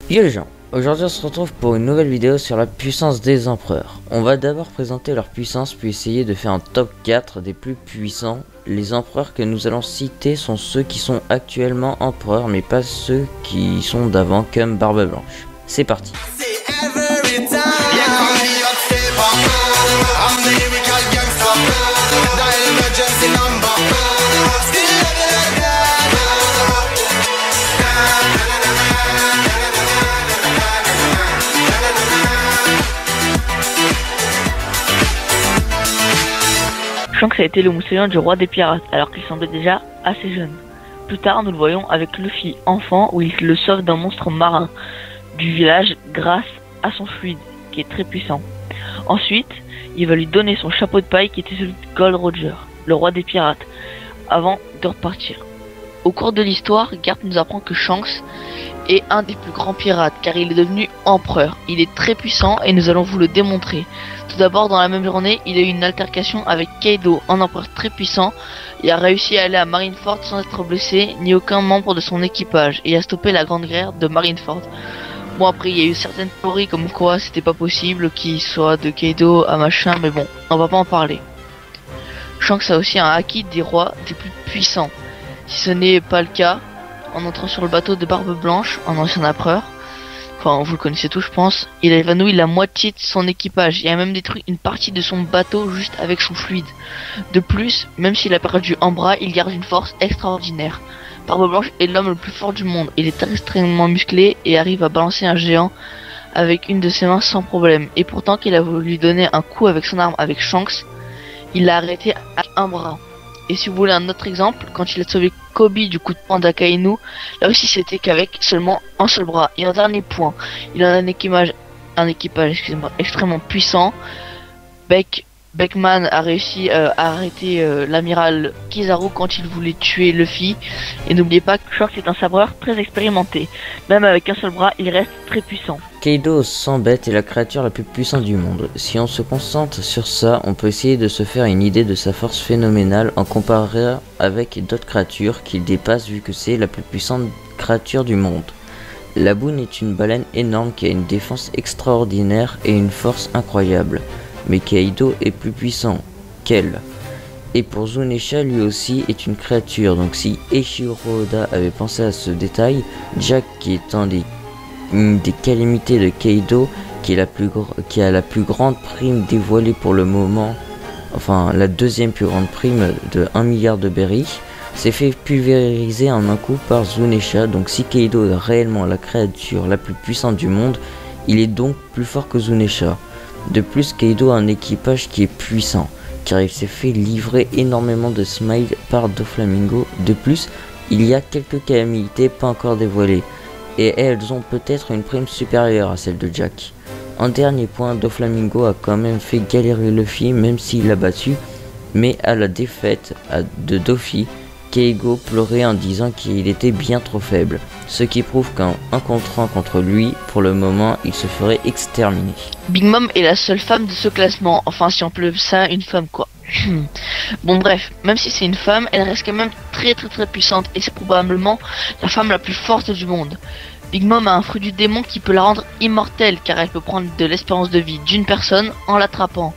Yo les gens, aujourd'hui on se retrouve pour une nouvelle vidéo sur la puissance des empereurs. On va d'abord présenter leur puissance puis essayer de faire un top 4 des plus puissants. Les empereurs que nous allons citer sont ceux qui sont actuellement empereurs mais pas ceux qui sont d'avant comme Barbe Blanche. C'est parti. Shanks a été le mousseline du roi des pirates, alors qu'il semblait déjà assez jeune. Plus tard, nous le voyons avec Luffy, enfant, où il le sauve d'un monstre marin du village grâce à son fluide, qui est très puissant. Ensuite, il va lui donner son chapeau de paille qui était celui de Gold Roger, le roi des pirates, avant de repartir. Au cours de l'histoire, Garp nous apprend que Shanks est un des plus grands pirates, car il est devenu empereur. Il est très puissant et nous allons vous le démontrer. Tout d'abord, dans la même journée, il a eu une altercation avec Kaido, un empereur très puissant, et a réussi à aller à Marineford sans être blessé, ni aucun membre de son équipage, et a stoppé la grande guerre de Marineford. Bon, après, il y a eu certaines théories comme quoi c'était pas possible qu'il soit de Kaido à machin, mais bon, on va pas en parler. Shanks a aussi un haki des rois des plus puissants. Si ce n'est pas le cas, en entrant sur le bateau de Barbe Blanche, un ancien empereur, enfin vous le connaissez tous je pense, il a évanoui la moitié de son équipage et a même détruit une partie de son bateau juste avec son fluide. De plus, même s'il a perdu un bras, il garde une force extraordinaire. Barbe Blanche est l'homme le plus fort du monde, il est extrêmement musclé et arrive à balancer un géant avec une de ses mains sans problème. Et pourtant qu'il a voulu lui donner un coup avec son arme avec Shanks, il l'a arrêté à un bras. Et si vous voulez un autre exemple, quand il a sauvé Kobe du coup de poing d'Akainu, là aussi c'était qu'avec seulement un seul bras. Et un dernier point, il a un équipage extrêmement puissant. Beckman a réussi à arrêter l'amiral Kizaru quand il voulait tuer Luffy. Et n'oubliez pas que Shanks est un sabreur très expérimenté. Même avec un seul bras, il reste très puissant. Kaido s'embête est la créature la plus puissante du monde. Si on se concentre sur ça, on peut essayer de se faire une idée de sa force phénoménale en comparant avec d'autres créatures qu'il dépasse vu que c'est la plus puissante créature du monde. La Boune est une baleine énorme qui a une défense extraordinaire et une force incroyable. Mais Kaido est plus puissant qu'elle. Et pour Zunisha, lui aussi est une créature. Donc si Eiichiro Oda avait pensé à ce détail, Jack qui est une des calamités de Kaido, qui a la plus grande prime dévoilée pour le moment, enfin la deuxième plus grande prime de 1 milliard de berries, s'est fait pulvériser en un coup par Zunisha. Donc si Kaido est réellement la créature la plus puissante du monde, il est donc plus fort que Zunisha. De plus, Kaido a un équipage qui est puissant, car il s'est fait livrer énormément de smiles par Doflamingo. De plus, il y a quelques calamités pas encore dévoilées, et elles ont peut-être une prime supérieure à celle de Jack. En dernier point, Doflamingo a quand même fait galérer Luffy même s'il l'a battu, mais à la défaite de Doffy, Kaido pleurait en disant qu'il était bien trop faible, ce qui prouve qu'en 1 contre 1 contre lui, pour le moment, il se ferait exterminer. Big Mom est la seule femme de ce classement, enfin si on peut ça une femme quoi. Bon bref, même si c'est une femme, elle reste quand même très puissante et c'est probablement la femme la plus forte du monde. Big Mom a un fruit du démon qui peut la rendre immortelle car elle peut prendre de l'espérance de vie d'une personne en l'attrapant.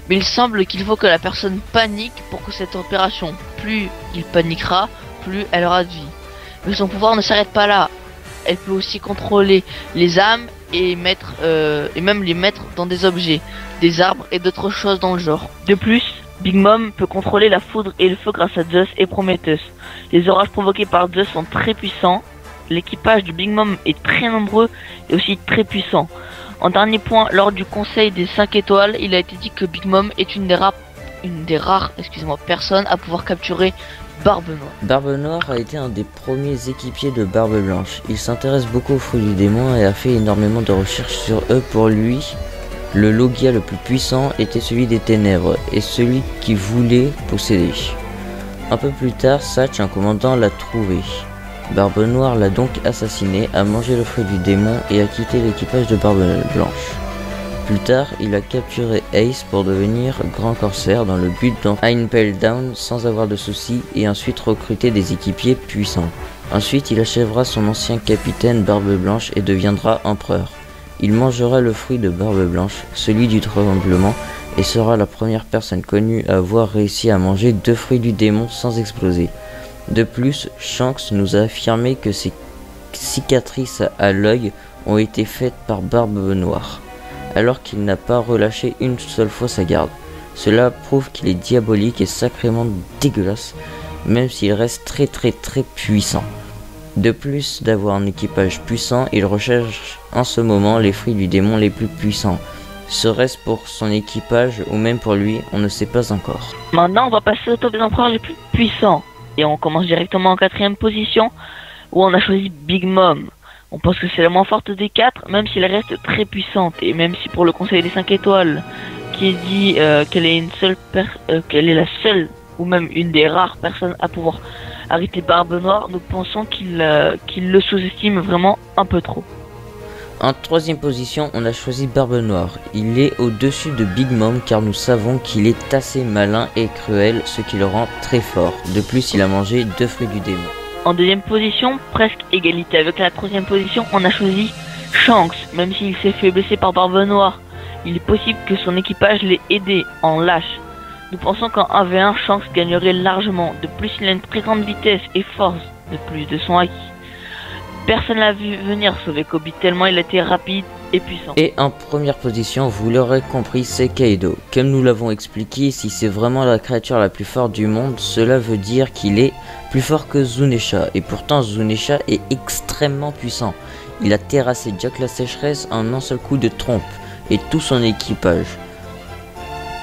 Mais il semble qu'il faut que la personne panique pour que cette opération, plus il paniquera, plus elle aura de vie. Mais son pouvoir ne s'arrête pas là. Elle peut aussi contrôler les âmes et même les mettre dans des objets, des arbres et d'autres choses dans le genre. De plus, Big Mom peut contrôler la foudre et le feu grâce à Zeus et Prometheus. Les orages provoqués par Zeus sont très puissants. L'équipage du Big Mom est très nombreux et aussi très puissant. En dernier point, lors du conseil des 5 étoiles, il a été dit que Big Mom est une des rares personnes à pouvoir capturer Barbe Noire. Barbe Noire a été un des premiers équipiers de Barbe Blanche. Il s'intéresse beaucoup aux fruits du démon et a fait énormément de recherches sur eux. Pour lui, le Logia le plus puissant était celui des ténèbres et celui qu'il voulait posséder. Un peu plus tard, Satch, un commandant, l'a trouvé. Barbe Noire l'a donc assassiné, a mangé le fruit du démon et a quitté l'équipage de Barbe Blanche. Plus tard, il a capturé Ace pour devenir grand corsaire dans le but d'en Impel Down sans avoir de soucis et ensuite recruter des équipiers puissants. Ensuite, il achèvera son ancien capitaine Barbe Blanche et deviendra empereur. Il mangera le fruit de Barbe Blanche, celui du tremblement, et sera la première personne connue à avoir réussi à manger 2 fruits du démon sans exploser. De plus, Shanks nous a affirmé que ses cicatrices à l'œil ont été faites par Barbe Noire, alors qu'il n'a pas relâché une seule fois sa garde. Cela prouve qu'il est diabolique et sacrément dégueulasse, même s'il reste très puissant. De plus d'avoir un équipage puissant, il recherche en ce moment les fruits du démon les plus puissants. Serait-ce pour son équipage ou même pour lui, on ne sait pas encore. Maintenant, on va passer au top des empereurs les plus puissants. Et on commence directement en 4ème position, où on a choisi Big Mom. On pense que c'est la moins forte des 4, même si elle reste très puissante. Et même si pour le Conseil des 5 étoiles, qui est dit qu'elle est la seule, ou même une des rares personnes à pouvoir arrêter Barbe Noire, nous pensons qu'il le sous-estime vraiment un peu trop. En 3ème position, on a choisi Barbe Noire. Il est au-dessus de Big Mom car nous savons qu'il est assez malin et cruel, ce qui le rend très fort. De plus, il a mangé 2 fruits du démon. En 2ème position, presque égalité avec la 3ème position, on a choisi Shanks, même s'il s'est fait blesser par Barbe Noire. Il est possible que son équipage l'ait aidé en lâche. Nous pensons qu'en 1v1, Shanks gagnerait largement. De plus, il a une très grande vitesse et force, de plus de son acquis. Personne l'a vu venir sauver Kobe tellement il a été rapide et puissant. Et en 1ère position, vous l'aurez compris, c'est Kaido. Comme nous l'avons expliqué, si c'est vraiment la créature la plus forte du monde, cela veut dire qu'il est plus fort que Zunisha. Et pourtant, Zunisha est extrêmement puissant. Il a terrassé Jack la sécheresse en un seul coup de trompe et tout son équipage.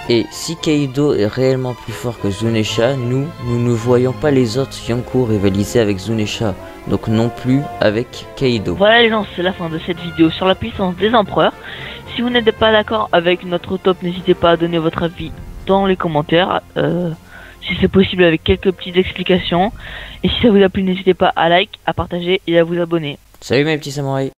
Et si Kaido est réellement plus fort que Zunisha, nous ne voyons pas les autres Yonko rivaliser avec Zunisha, donc non plus avec Kaido. Voilà les gens, c'est la fin de cette vidéo sur la puissance des empereurs. Si vous n'êtes pas d'accord avec notre top, n'hésitez pas à donner votre avis dans les commentaires, si c'est possible avec quelques petites explications. Et si ça vous a plu, n'hésitez pas à like, à partager et à vous abonner. Salut mes petits samouraïs.